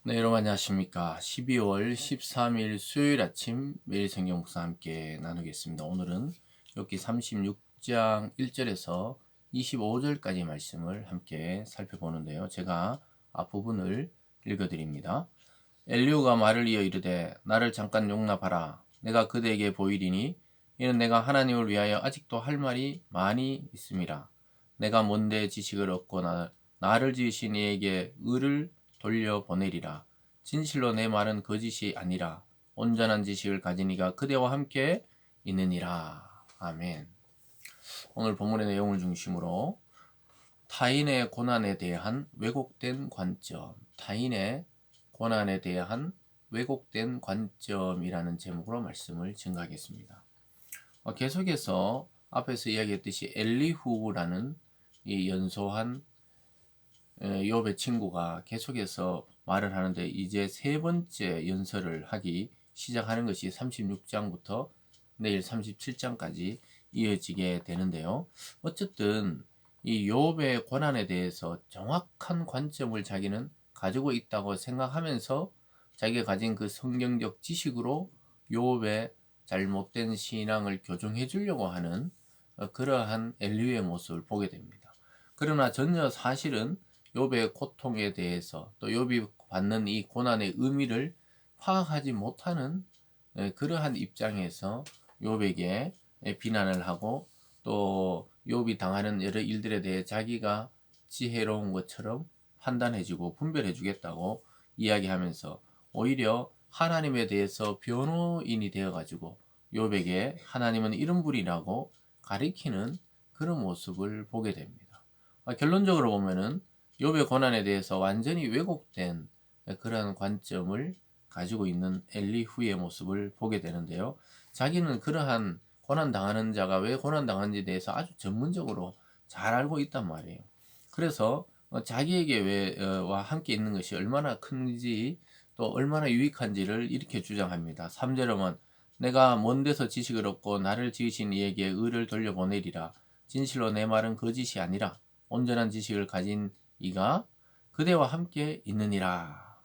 네, 여러분 안녕하십니까. 12월 13일 수요일 아침 매일 성경 묵상 함께 나누겠습니다. 오늘은 욥기 36장 1절에서 25절까지 말씀을 함께 살펴보는데요. 제가 앞부분을 읽어드립니다. 엘리후가 말을 이어 이르되 나를 잠깐 용납하라. 내가 그대에게 보이리니 이는 내가 하나님을 위하여 아직도 할 말이 많이 있음이라. 내가 뭔데 지식을 얻고 나를 지으신 이에게 의를 돌려보내리라. 진실로 내 말은 거짓이 아니라 온전한 지식을 가진 이가 그대와 함께 있느니라. 아멘. 오늘 본문의 내용을 중심으로 타인의 고난에 대한 왜곡된 관점, 타인의 고난에 대한 왜곡된 관점이라는 제목으로 말씀을 증가하겠습니다. 계속해서 앞에서 이야기했듯이 엘리후라는 이 연소한 욥의 친구가 계속해서 말을 하는데 이제 세 번째 연설을 하기 시작하는 것이 36장부터 내일 37장까지 이어지게 되는데요. 어쨌든 이 욥의 고난에 대해서 정확한 관점을 자기는 가지고 있다고 생각하면서 자기가 가진 그 성경적 지식으로 욥의 잘못된 신앙을 교정해 주려고 하는 그러한 엘리후의 모습을 보게 됩니다. 그러나 전혀 사실은 욥의 고통에 대해서 또 욥이 받는 이 고난의 의미를 파악하지 못하는 그러한 입장에서 욥에게 비난을 하고 또 욥이 당하는 여러 일들에 대해 자기가 지혜로운 것처럼 판단해주고 분별해주겠다고 이야기하면서 오히려 하나님에 대해서 변호인이 되어가지고 욥에게 하나님은 이런 분이라고 가리키는 그런 모습을 보게 됩니다. 결론적으로 보면은 욥의 고난에 대해서 완전히 왜곡된 그런 관점을 가지고 있는 엘리후의 모습을 보게 되는데요. 자기는 그러한 고난 당하는 자가 왜 고난 당하는지에 대해서 아주 전문적으로 잘 알고 있단 말이에요. 그래서 자기에게 와 함께 있는 것이 얼마나 큰지 또 얼마나 유익한지를 이렇게 주장합니다. 3절에 보면 내가 먼 데서 지식을 얻고 나를 지으신 이에게 의를 돌려보내리라. 진실로 내 말은 거짓이 아니라 온전한 지식을 가진 이가 그대와 함께 있느니라.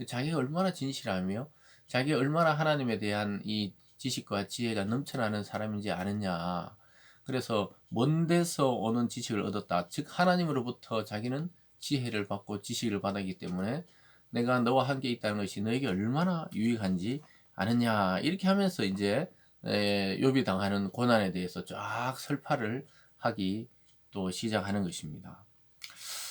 자기가 얼마나 진실하며 자기가 얼마나 하나님에 대한 이 지식과 지혜가 넘쳐나는 사람인지 아느냐. 그래서 먼 데서 오는 지식을 얻었다. 즉 하나님으로부터 자기는 지혜를 받고 지식을 받았기 때문에 내가 너와 함께 있다는 것이 너에게 얼마나 유익한지 아느냐. 이렇게 하면서 이제 욥이 당하는 고난에 대해서 쫙 설파를 하기 또 시작하는 것입니다.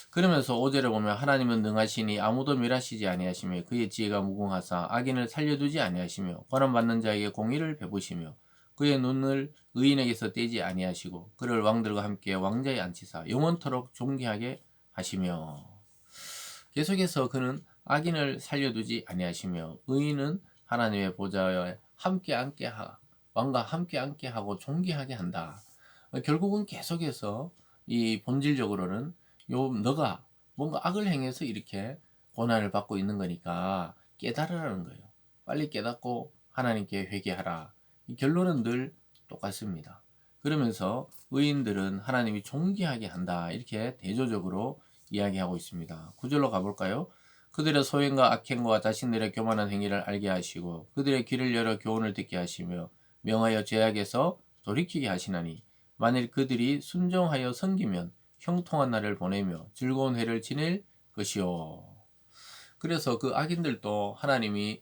그러면서 5절에 보면 하나님은 능하시니 아무도 멸하시지 아니하시며 그의 지혜가 무궁하사 악인을 살려두지 아니하시며 고난받는 자에게 공의를 베푸시며 그의 눈을 의인에게서 떼지 아니하시고 그를 왕들과 함께 왕자에 앉히사 영원토록 존귀하게 하시며 계속해서 그는 악인을 살려두지 아니하시며 의인은 하나님의 보좌에 왕과 함께 하고 존귀하게 한다. 결국은 계속해서 이 본질적으로는 너가 뭔가 악을 행해서 이렇게 고난을 받고 있는 거니까 깨달으라는 거예요. 빨리 깨닫고 하나님께 회개하라. 이 결론은 늘 똑같습니다. 그러면서 의인들은 하나님이 존귀하게 한다. 이렇게 대조적으로 이야기하고 있습니다. 구절로 가볼까요? 그들의 소행과 악행과 자신들의 교만한 행위를 알게 하시고 그들의 귀를 열어 교훈을 듣게 하시며 명하여 죄악에서 돌이키게 하시나니 만일 그들이 순종하여 섬기면 형통한 날을 보내며 즐거운 해를 지낼 것이요. 그래서 그 악인들도 하나님이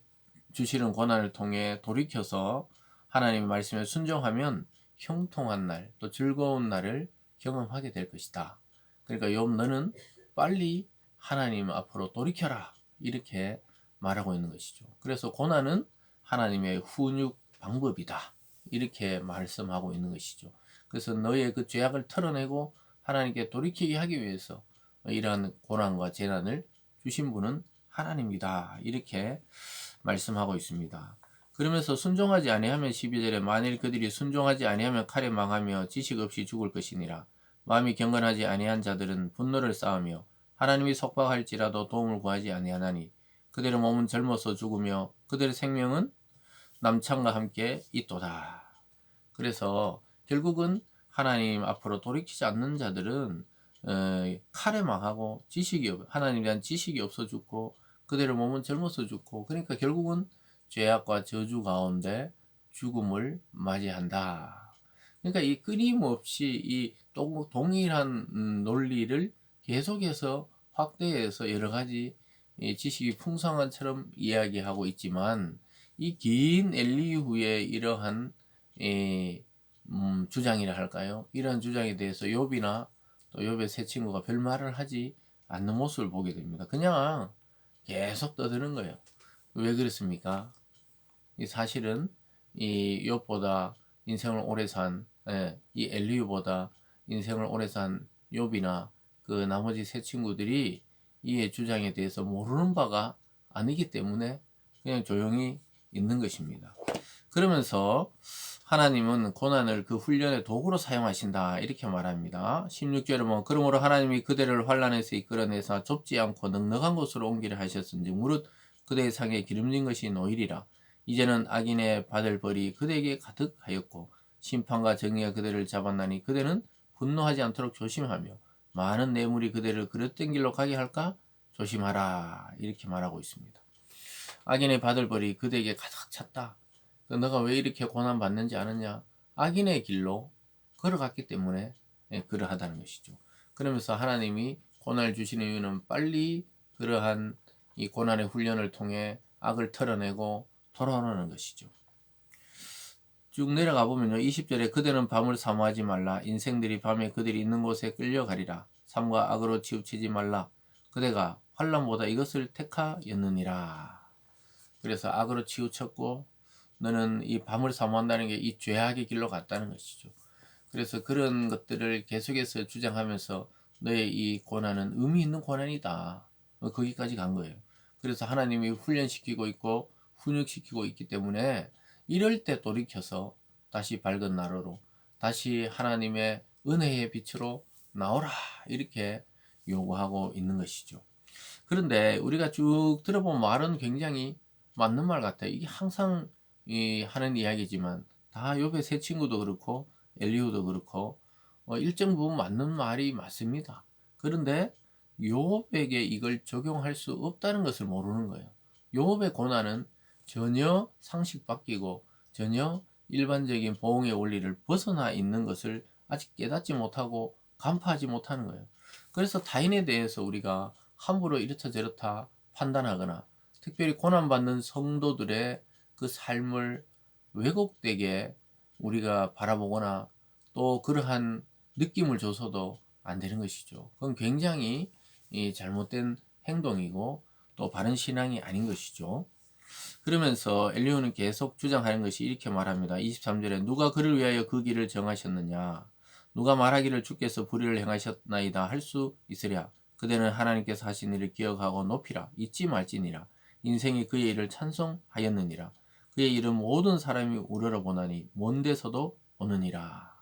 주시는 고난을 통해 돌이켜서 하나님의 말씀에 순종하면 형통한 날, 또 즐거운 날을 경험하게 될 것이다. 그러니까 욥 너는 빨리 하나님 앞으로 돌이켜라. 이렇게 말하고 있는 것이죠. 그래서 고난은 하나님의 훈육 방법이다. 이렇게 말씀하고 있는 것이죠. 그래서 너의 그 죄악을 털어내고 하나님께 돌이키게 하기 위해서 이러한 고난과 재난을 주신 분은 하나님이다. 이렇게 말씀하고 있습니다. 그러면서 순종하지 아니하면 12절에 만일 그들이 순종하지 아니하면 칼에 망하며 지식 없이 죽을 것이니라. 마음이 경건하지 아니한 자들은 분노를 쌓으며 하나님이 속박할지라도 도움을 구하지 아니하나니 그들의 몸은 젊어서 죽으며 그들의 생명은 남창과 함께 있도다. 그래서 결국은 하나님 앞으로 돌이키지 않는 자들은 칼에 망하고 하나님에 대한 지식이 없어 죽고 그대로 몸은 젊어서 죽고, 그러니까 결국은 죄악과 저주 가운데 죽음을 맞이한다. 그러니까 이 끊임없이 이 동일한 논리를 계속해서 확대해서 여러 가지 지식이 풍성한처럼 이야기하고 있지만, 이 긴 엘리후의 이러한 주장이라 할까요? 이런 주장에 대해서 욥이나 또 욥의 세 친구가 별 말을 하지 않는 모습을 보게 됩니다. 그냥 계속 떠드는 거예요. 왜 그렇습니까? 이 사실은 이 욥보다 인생을 오래 산, 이 엘리후보다 인생을 오래 산 욥이나 그 나머지 세 친구들이 이의 주장에 대해서 모르는 바가 아니기 때문에 그냥 조용히 있는 것입니다. 그러면서 하나님은 고난을 그 훈련의 도구로 사용하신다, 이렇게 말합니다. 16절에 보면 그러므로 하나님이 그대를 환난에서 이끌어내사 좁지 않고 넉넉한 곳으로 옮기려 하셨은지 무릇 그대의 상에 기름진 것이 노이리라. 이제는 악인의 받을 벌이 그대에게 가득하였고 심판과 정의가 그대를 잡았나니 그대는 분노하지 않도록 조심하며 많은 뇌물이 그대를 그릇된 길로 가게 할까 조심하라, 이렇게 말하고 있습니다. 악인의 받을 벌이 그대에게 가득 찼다. 너가 왜 이렇게 고난받는지 아느냐? 악인의 길로 걸어갔기 때문에 그러하다는 것이죠. 그러면서 하나님이 고난을 주시는 이유는 빨리 그러한 이 고난의 훈련을 통해 악을 털어내고 돌아오는 것이죠. 쭉 내려가 보면요, 20절에 그대는 밤을 사모하지 말라. 인생들이 밤에 그들이 있는 곳에 끌려가리라. 삶과 악으로 치우치지 말라. 그대가 환난보다 이것을 택하였느니라. 그래서 악으로 치우쳤고 너는 이 밤을 사모한다는 게 이 죄악의 길로 갔다는 것이죠. 그래서 그런 것들을 계속해서 주장하면서 너의 이 고난은 의미 있는 고난이다, 거기까지 간 거예요. 그래서 하나님이 훈련시키고 있고 훈육시키고 있기 때문에 이럴 때 돌이켜서 다시 밝은 나로로, 다시 하나님의 은혜의 빛으로 나오라, 이렇게 요구하고 있는 것이죠. 그런데 우리가 쭉 들어본 말은 굉장히 맞는 말 같아요. 이게 항상 하는 이야기지만 다 욥의 세 친구도 그렇고 엘리후도 그렇고 일정 부분 맞는 말이 맞습니다. 그런데 욥에게 이걸 적용할 수 없다는 것을 모르는 거예요. 욥의 고난은 전혀 상식 바뀌고 전혀 일반적인 보응의 원리를 벗어나 있는 것을 아직 깨닫지 못하고 간파하지 못하는 거예요. 그래서 타인에 대해서 우리가 함부로 이렇다 저렇다 판단하거나, 특별히 고난받는 성도들의 그 삶을 왜곡되게 우리가 바라보거나 또 그러한 느낌을 줘서도 안 되는 것이죠. 그건 굉장히 잘못된 행동이고 또 바른 신앙이 아닌 것이죠. 그러면서 엘리후는 계속 주장하는 것이 이렇게 말합니다. 23절에 누가 그를 위하여 그 길을 정하셨느냐? 누가 말하기를 주께서 불의를 행하셨나이다 할 수 있으랴? 그대는 하나님께서 하신 일을 기억하고 높이라. 잊지 말지니라. 인생이 그의 일을 찬송하였느니라. 그의 일은 모든 사람이 우러러보나니 먼 데서도 오느니라.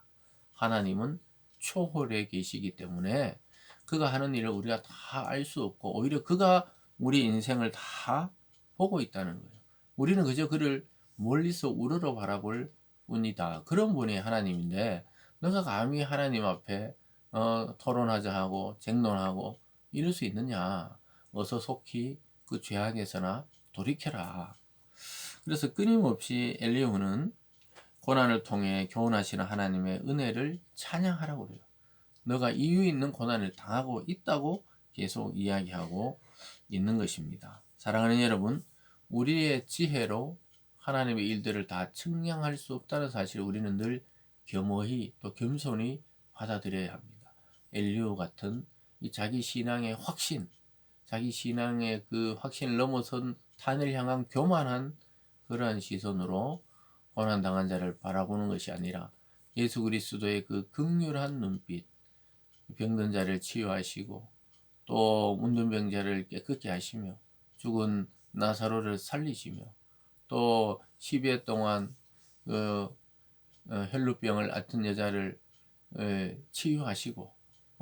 하나님은 초월에 계시기 때문에 그가 하는 일을 우리가 다 알 수 없고 오히려 그가 우리 인생을 다 보고 있다는 거예요. 우리는 그저 그를 멀리서 우러러 바라볼 뿐이다. 그런 분이 하나님인데 너가 감히 하나님 앞에 토론하자 하고 쟁론하고 이럴 수 있느냐? 어서 속히 그 죄악에서나 돌이켜라. 그래서 끊임없이 엘리후는 고난을 통해 교훈하시는 하나님의 은혜를 찬양하라고 그래요. 너가 이유 있는 고난을 당하고 있다고 계속 이야기하고 있는 것입니다. 사랑하는 여러분, 우리의 지혜로 하나님의 일들을 다 측량할 수 없다는 사실을 우리는 늘 겸허히 또 겸손히 받아들여야 합니다. 엘리후 같은 이 자기 신앙의 확신, 자기 신앙의 그 확신을 넘어선 탄을 향한 교만한 그러한 시선으로 고난당한 자를 바라보는 것이 아니라 예수 그리스도의 그 긍휼한 눈빛, 병든 자를 치유하시고 또 문둥병자를 깨끗게 하시며 죽은 나사로를 살리시며 또 10여 동안 혈루병을 앓던 여자를 치유하시고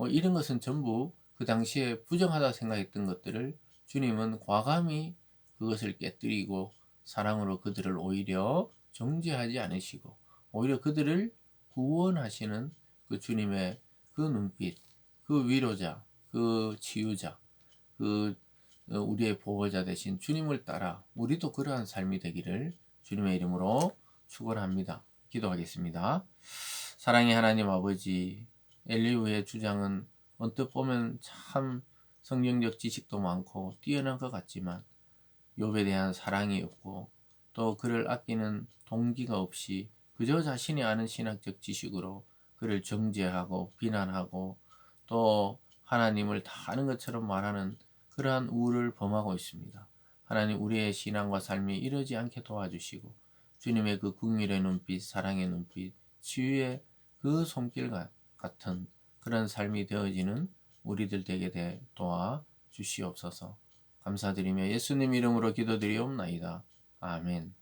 이런 것은 전부 그 당시에 부정하다 생각했던 것들을 주님은 과감히 그것을 깨뜨리고 사랑으로 그들을 오히려 정죄하지 않으시고 오히려 그들을 구원하시는 그 주님의 그 눈빛, 그 위로자, 그 치유자, 그 우리의 보호자 되신 주님을 따라 우리도 그러한 삶이 되기를 주님의 이름으로 축원합니다. 기도하겠습니다. 사랑의 하나님 아버지, 엘리후의 주장은 언뜻 보면 참 성경적 지식도 많고 뛰어난 것 같지만 욥에 대한 사랑이 없고 또 그를 아끼는 동기가 없이 그저 자신이 아는 신학적 지식으로 그를 정죄하고 비난하고 또 하나님을 다 아는 것처럼 말하는 그러한 우를 범하고 있습니다. 하나님, 우리의 신앙과 삶이 이러지 않게 도와주시고 주님의 그 긍휼의 눈빛, 사랑의 눈빛, 치유의 그 손길 같은 그런 삶이 되어지는 우리들 되게 도와 주시옵소서. 감사드리며 예수님 이름으로 기도드리옵나이다. 아멘.